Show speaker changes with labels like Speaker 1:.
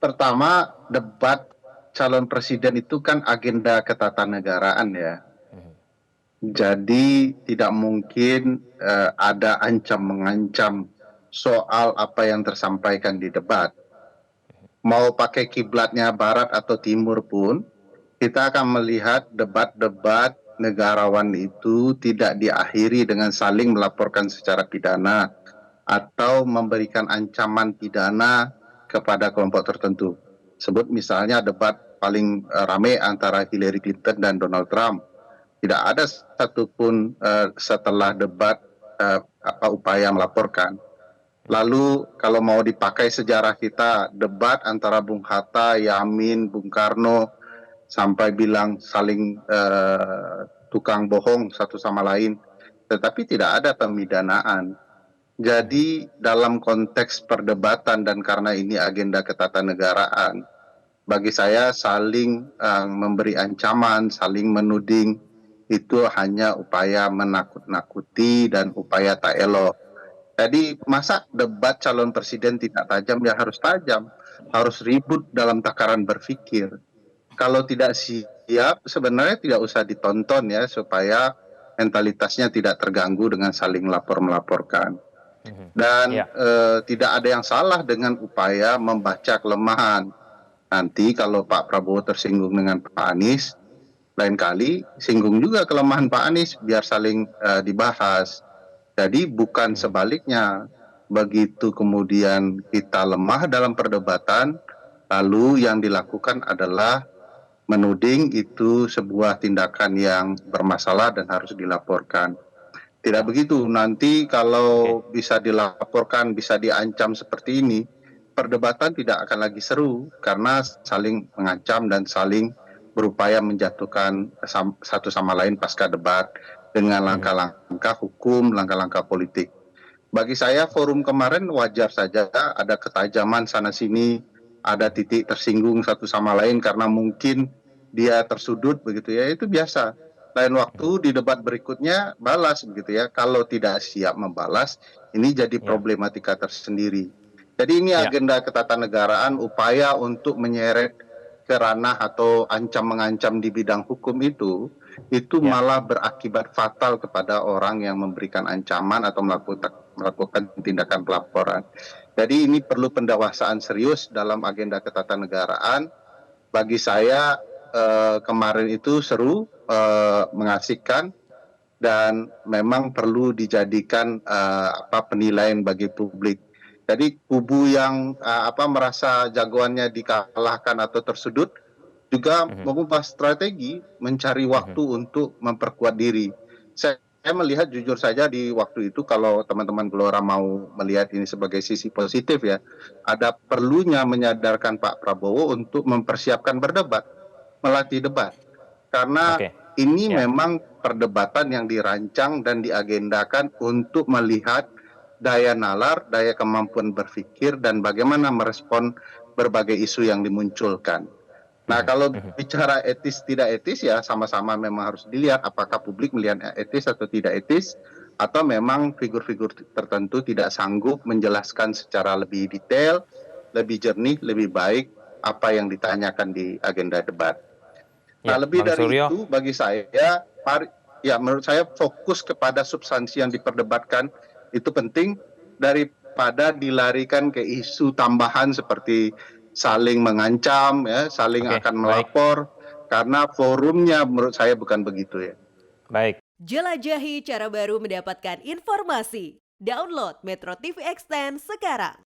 Speaker 1: Pertama, debat calon presiden itu kan agenda ketatanegaraan ya.
Speaker 2: Mhm.
Speaker 1: Jadi tidak mungkin ada ancam-mengancam soal apa yang tersampaikan di debat. Mau pakai kiblatnya barat atau timur pun, kita akan melihat debat-debat negarawan itu tidak diakhiri dengan saling melaporkan secara pidana atau memberikan ancaman pidana kepada kelompok tertentu. Sebut misalnya debat paling rame antara Hillary Clinton dan Donald Trump. Tidak ada satupun setelah debat upaya melaporkan. Lalu kalau mau dipakai sejarah kita, debat antara Bung Hatta, Yamin, Bung Karno, sampai bilang saling tukang bohong satu sama lain. Tetapi tidak ada pemidanaan. Jadi dalam konteks perdebatan dan karena ini agenda ketatanegaraan, bagi saya saling memberi ancaman, saling menuding, itu hanya upaya menakut-nakuti dan upaya tak elok. Jadi masa debat calon presiden tidak tajam, ya harus tajam, harus ribut dalam takaran berpikir. Kalau tidak siap, sebenarnya tidak usah ditonton ya, supaya mentalitasnya tidak terganggu dengan saling lapor-melaporkan.
Speaker 2: Mhm.
Speaker 1: Dan
Speaker 2: Ya.
Speaker 1: tidak ada yang salah dengan upaya membaca kelemahan. Nanti kalau Pak Prabowo tersinggung dengan Pak Anies, lain kali singgung juga kelemahan Pak Anies, biar saling dibahas. Jadi bukan
Speaker 2: Mhm.
Speaker 1: sebaliknya, begitu kemudian kita lemah dalam perdebatan, lalu yang dilakukan adalah menuding itu sebuah tindakan yang bermasalah dan harus dilaporkan. Tidak
Speaker 2: Ya.
Speaker 1: begitu, nanti
Speaker 2: Oke.
Speaker 1: kalau bisa dilaporkan, bisa diancam seperti ini, perdebatan tidak akan lagi seru karena saling mengancam dan saling berupaya menjatuhkan satu sama lain pasca debat dengan
Speaker 2: Mhm.
Speaker 1: langkah-langkah hukum, langkah-langkah politik. Bagi saya forum kemarin wajar saja, ada ketajaman sana sini, ada titik tersinggung satu sama lain karena mungkin dia tersudut begitu ya, itu biasa. Lain
Speaker 2: Mhm.
Speaker 1: waktu di debat berikutnya balas begitu ya. Kalau tidak siap membalas, ini jadi
Speaker 2: Ya.
Speaker 1: problematika tersendiri. Jadi ini
Speaker 2: Ya.
Speaker 1: agenda ketatanegaraan, upaya untuk menyeret ke ranah atau ancam-mengancam di bidang hukum itu
Speaker 2: Ya.
Speaker 1: malah berakibat fatal kepada orang yang memberikan ancaman atau melakukan tindakan pelaporan. Jadi ini perlu pendewasaan serius dalam agenda ketatanegaraan. Bagi saya kemarin itu seru, mengasihkan, dan memang perlu dijadikan penilaian bagi publik. Jadi kubu yang merasa jagoannya dikalahkan atau tersudut juga
Speaker 2: Mhm.
Speaker 1: mengubah strategi mencari
Speaker 2: Mhm.
Speaker 1: waktu untuk memperkuat diri. Saya melihat jujur saja di waktu itu, kalau teman-teman Gelora mau melihat ini sebagai sisi positif ya, ada perlunya menyadarkan Pak Prabowo untuk mempersiapkan berdebat, melatih debat. Karena
Speaker 2: Oke.
Speaker 1: ini
Speaker 2: Ya.
Speaker 1: memang perdebatan yang dirancang dan diagendakan untuk melihat daya nalar, daya kemampuan berpikir, dan bagaimana merespon berbagai isu yang dimunculkan. Nah,
Speaker 2: Mhm.
Speaker 1: kalau
Speaker 2: Mhm.
Speaker 1: bicara etis tidak etis ya sama-sama memang harus dilihat apakah publik melihat etis atau tidak etis, atau memang figur-figur tertentu tidak sanggup menjelaskan secara lebih detail, lebih jernih, lebih baik apa yang ditanyakan di agenda debat. Nah,
Speaker 2: Ya,
Speaker 1: lebih
Speaker 2: Bang
Speaker 1: dari
Speaker 2: Suryo.
Speaker 1: itu bagi saya, ya menurut saya fokus kepada substansi yang diperdebatkan itu penting daripada dilarikan ke isu tambahan seperti saling mengancam, ya, saling
Speaker 2: Oke,
Speaker 1: akan
Speaker 2: baik.
Speaker 1: melapor, karena forumnya menurut saya bukan begitu ya.
Speaker 2: Baik.
Speaker 3: Jelajahi cara baru mendapatkan informasi. Download Metro TV Extend sekarang.